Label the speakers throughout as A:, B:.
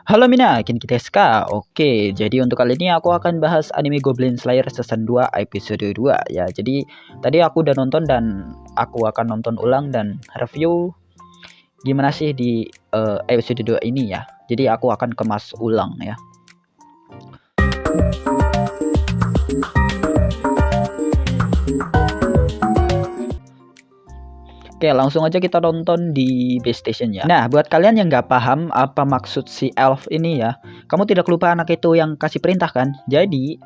A: Halo Mina, Kinki-tesu ka? Oke, jadi untuk kali ini aku akan bahas anime Goblin Slayer season 2 episode 2 ya. Jadi tadi aku udah nonton dan aku akan nonton ulang dan review gimana sih di episode 2 ini ya. Jadi aku akan kemas ulang ya. Oke, langsung aja kita nonton di base station ya. Nah, buat kalian yang nggak paham apa maksud si elf ini ya, kamu tidak lupa anak itu yang kasih perintah kan? Jadi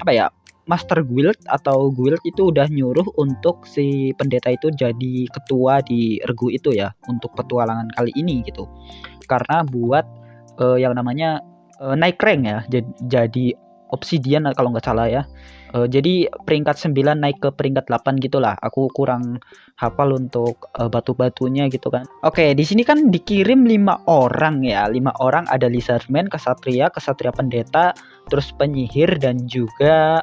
A: apa ya, Master Guild atau Guild itu udah nyuruh untuk si pendeta itu jadi ketua di regu itu ya, untuk petualangan kali ini gitu. Karena buat yang namanya naik rank ya, jadi obsidian kalau nggak salah ya. Jadi peringkat 9 naik ke peringkat 8 gitulah. Aku kurang hafal untuk batu-batunya gitu kan. Oke, di sini kan dikirim 5 orang ya. 5 orang, ada lizardman, kesatria pendeta, terus penyihir dan juga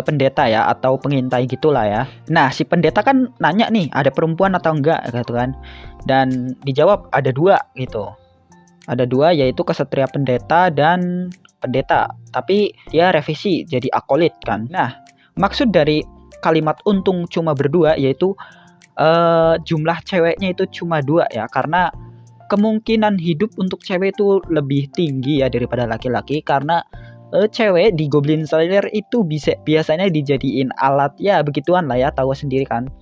A: pendeta ya, atau pengintai gitulah ya. Nah, si pendeta kan nanya nih, ada perempuan atau enggak gitu kan. Dan dijawab ada 2 gitu. Ada 2, yaitu kesatria pendeta dan pendeta. Tapi dia revisi jadi akolit kan. Nah, maksud dari kalimat untung cuma berdua yaitu jumlah ceweknya itu cuma 2 ya, karena kemungkinan hidup untuk cewek itu lebih tinggi ya daripada laki-laki, karena cewek di Goblin Slayer itu biasanya dijadiin alat ya, begituan lah ya, tahu sendiri kan.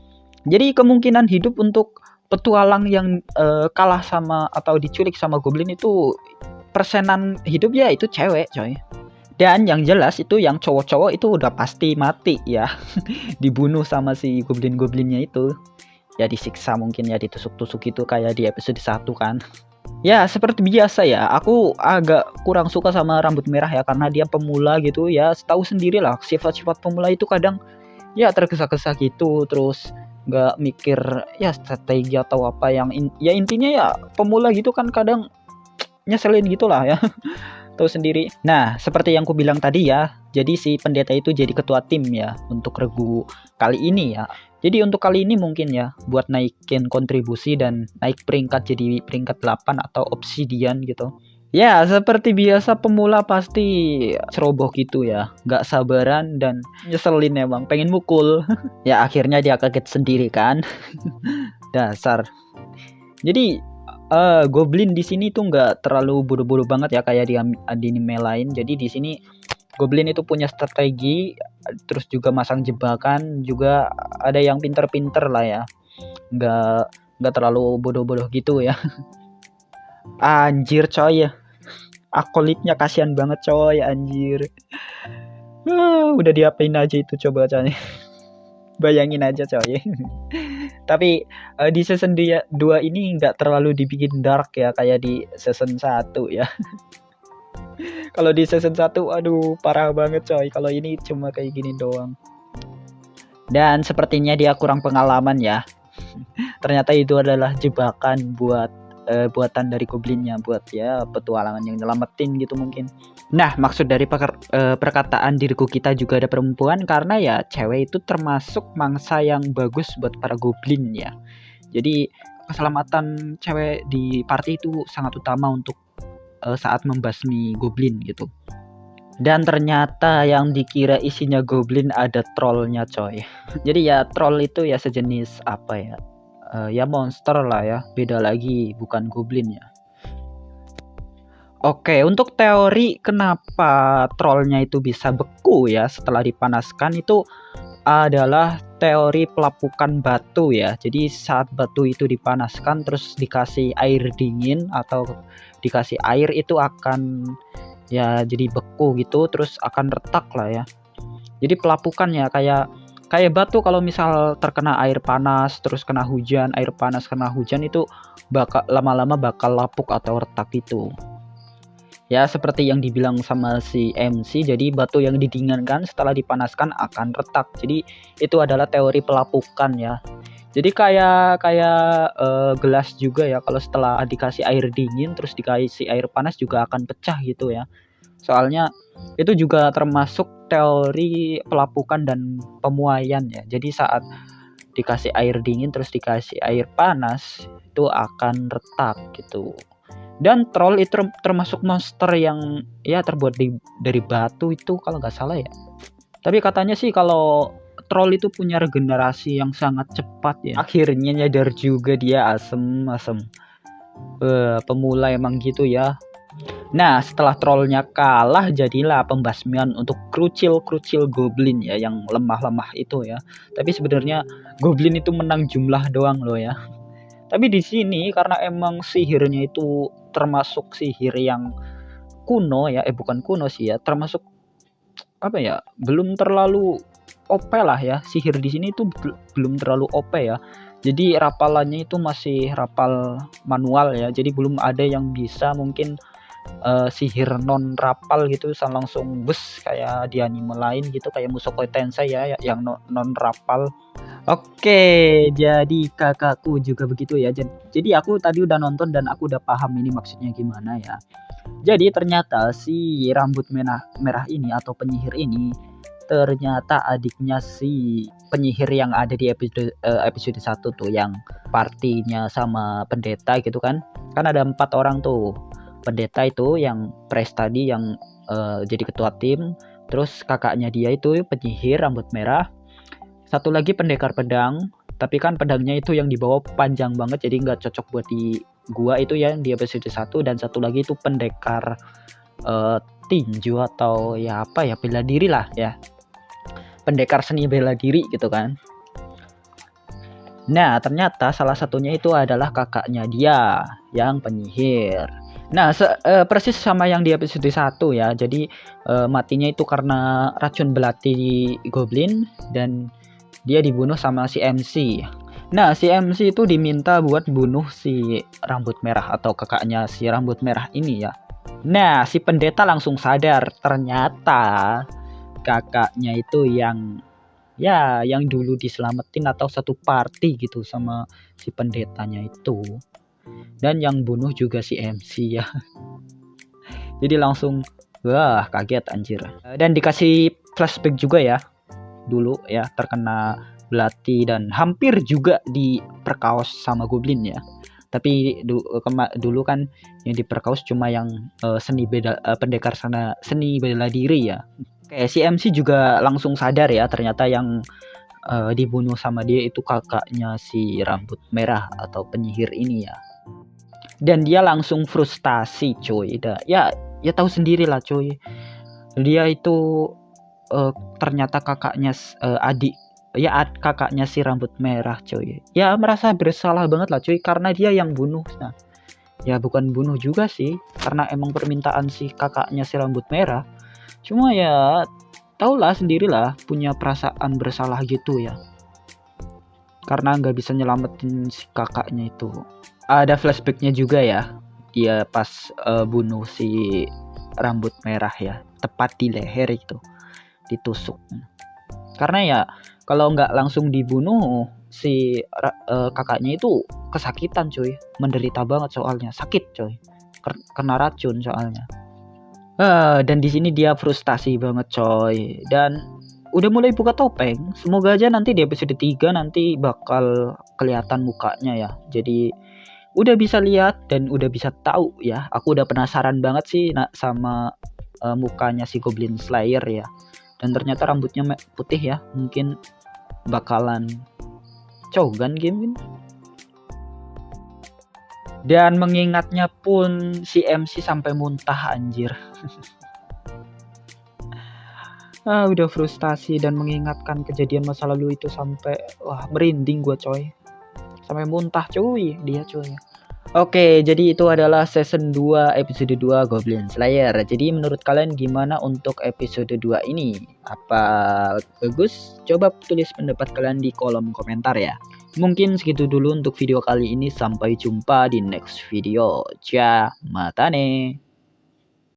A: Jadi kemungkinan hidup untuk petualang yang kalah sama atau diculik sama goblin itu, persenan hidup ya itu cewek coy. Dan yang jelas itu yang cowok-cowok itu udah pasti mati ya. Dibunuh sama si goblin-goblinnya itu. Ya disiksa mungkin ya, ditusuk-tusuk itu kayak di episode 1 kan. Ya seperti biasa ya, aku agak kurang suka sama rambut merah ya, karena dia pemula gitu ya. Tahu sendiri lah, sifat-sifat pemula itu kadang ya tergesa-gesa gitu, terus nggak mikir ya strategi atau apa yang ya intinya ya pemula gitu kan, kadang nyeselin gitulah ya. Tahu sendiri. Nah, seperti yang ku bilang tadi ya, jadi si pendeta itu jadi ketua tim ya untuk regu kali ini ya. Jadi untuk kali ini mungkin ya buat naikin kontribusi dan naik peringkat jadi peringkat 8 atau obsidian gitu. Ya, seperti biasa pemula pasti ceroboh gitu ya, nggak sabaran dan nyeselin emang, pengen mukul. Ya akhirnya dia kaget sendiri kan. Dasar. Jadi Goblin di sini tuh nggak terlalu bodoh-bodoh banget ya kayak di anime lain. Jadi di sini Goblin itu punya strategi, terus juga masang jebakan, juga ada yang pinter-pinter lah ya. Nggak terlalu bodoh-bodoh gitu ya. Anjir coy ya. Akolitnya kasihan banget coy, anjir. Udah diapain aja itu coba coy. Bayangin aja coy. Tapi di season 2 ini nggak terlalu dibikin dark ya kayak di season 1 ya. Kalau di season 1 aduh parah banget coy. Kalau ini cuma kayak gini doang. Dan sepertinya dia kurang pengalaman ya. Ternyata itu adalah jebakan buatan dari goblinnya, buat ya petualangan yang nyelamatin gitu mungkin. Nah, maksud dari perkataan diriku kita juga ada perempuan, karena ya cewek itu termasuk mangsa yang bagus buat para goblin ya. Jadi keselamatan cewek di party itu sangat utama untuk saat membasmi goblin gitu. Dan ternyata yang dikira isinya goblin ada trollnya coy. Jadi ya troll itu ya sejenis apa ya, ya monster lah ya, beda lagi, bukan goblin ya. Oke, untuk teori kenapa trollnya itu bisa beku ya setelah dipanaskan, itu adalah teori pelapukan batu ya. Jadi saat batu itu dipanaskan terus dikasih air dingin atau dikasih air, itu akan ya jadi beku gitu, terus akan retak lah ya. Jadi pelapukan ya, kayak batu kalau misal terkena air panas terus kena hujan, air panas kena hujan, itu bakal lama-lama bakal lapuk atau retak gitu. Ya seperti yang dibilang sama si MC, jadi batu yang didinginkan setelah dipanaskan akan retak. Jadi itu adalah teori pelapukan ya. Jadi kayak gelas juga ya, kalau setelah dikasih air dingin terus dikasih air panas juga akan pecah gitu ya. Soalnya itu juga termasuk teori pelapukan dan pemuaian ya. Jadi saat dikasih air dingin terus dikasih air panas itu akan retak gitu. Dan troll itu termasuk monster yang ya terbuat dari batu itu kalau nggak salah ya. Tapi katanya sih kalau troll itu punya regenerasi yang sangat cepat ya. Akhirnya nyadar juga dia asem. Pemula emang gitu ya. Nah, setelah trollnya kalah, jadilah pembasmian untuk krucil goblin ya, yang lemah-lemah itu ya. Tapi sebenarnya goblin itu menang jumlah doang loh ya. Tapi di sini karena emang sihirnya itu termasuk sihir yang kuno ya, bukan kuno sih ya, termasuk apa ya, belum terlalu OP lah ya. Sihir di sini itu belum terlalu OP ya. Jadi rapalannya itu masih rapal manual ya. Jadi belum ada yang bisa mungkin sihir non rapal gitu langsung bus kayak di anime lain gitu, kayak Mushoku Tensei ya yang non rapal. Oke, jadi kakakku juga begitu ya. Jadi aku tadi udah nonton dan aku udah paham ini maksudnya gimana ya. Jadi ternyata si rambut merah ini atau penyihir ini ternyata adiknya si penyihir yang ada di episode 1 tuh, yang partinya sama pendeta gitu kan. Kan ada 4 orang tuh. Pendeta itu yang Pres tadi yang jadi ketua tim, terus kakaknya dia itu penyihir rambut merah, satu lagi pendekar pedang, tapi kan pedangnya itu yang dibawa panjang banget jadi nggak cocok buat di gua itu ya, di episode 1. Dan satu lagi itu pendekar tinju atau ya apa ya, bela diri lah ya, pendekar seni bela diri gitu kan. Nah ternyata salah satunya itu adalah kakaknya dia yang penyihir. Nah, persis sama yang di episode 1 ya. Jadi matinya itu karena racun belati goblin dan dia dibunuh sama si MC. Nah, si MC itu diminta buat bunuh si rambut merah atau kakaknya si rambut merah ini ya. Nah, si pendeta langsung sadar ternyata kakaknya itu yang dulu diselamatin atau satu party gitu sama si pendetanya itu. Dan yang bunuh juga si MC ya. Jadi langsung wah kaget anjir. Dan dikasih flashback juga ya, dulu ya terkena belati dan hampir juga diperkaos sama goblin ya. Tapi dulu kan yang diperkaos cuma yang pendekar sana seni bela diri ya. Kayak si MC juga langsung sadar ya ternyata yang dibunuh sama dia itu kakaknya si rambut merah atau penyihir ini ya. Dan dia langsung frustasi coy. Ya tahu sendiri lah coy. Dia itu ternyata kakaknya kakaknya si rambut merah coy. Ya merasa bersalah banget lah coy karena dia yang bunuh. Nah, ya bukan bunuh juga sih, karena emang permintaan si kakaknya si rambut merah. Cuma ya taulah sendirilah, punya perasaan bersalah gitu ya. Karena nggak bisa nyelamatin si kakaknya itu. Ada flashbacknya juga ya, dia pas bunuh si rambut merah ya, tepat di leher itu ditusuk. Karena ya kalau nggak langsung dibunuh si kakaknya itu kesakitan cuy, menderita banget soalnya, sakit cuy, kena racun soalnya. Dan di sini dia frustasi banget coy, dan udah mulai buka topeng. Semoga aja nanti di episode 3 nanti bakal kelihatan mukanya ya. Jadi udah bisa lihat dan udah bisa tahu ya. Aku udah penasaran banget sih sama mukanya si Goblin Slayer ya. Dan ternyata rambutnya putih ya. Mungkin bakalan Chogan game. Dan mengingatnya pun si MC sampai muntah anjir. Udah frustasi dan mengingatkan kejadian masa lalu itu sampai merinding gua coy. Sampai muntah cuy dia cuy. Oke, jadi itu adalah season 2 episode 2 Goblin Slayer. Jadi menurut kalian gimana untuk episode 2 ini? Apa bagus? Coba tulis pendapat kalian di kolom komentar ya. Mungkin segitu dulu untuk video kali ini. Sampai jumpa di next video. Ciao, matane.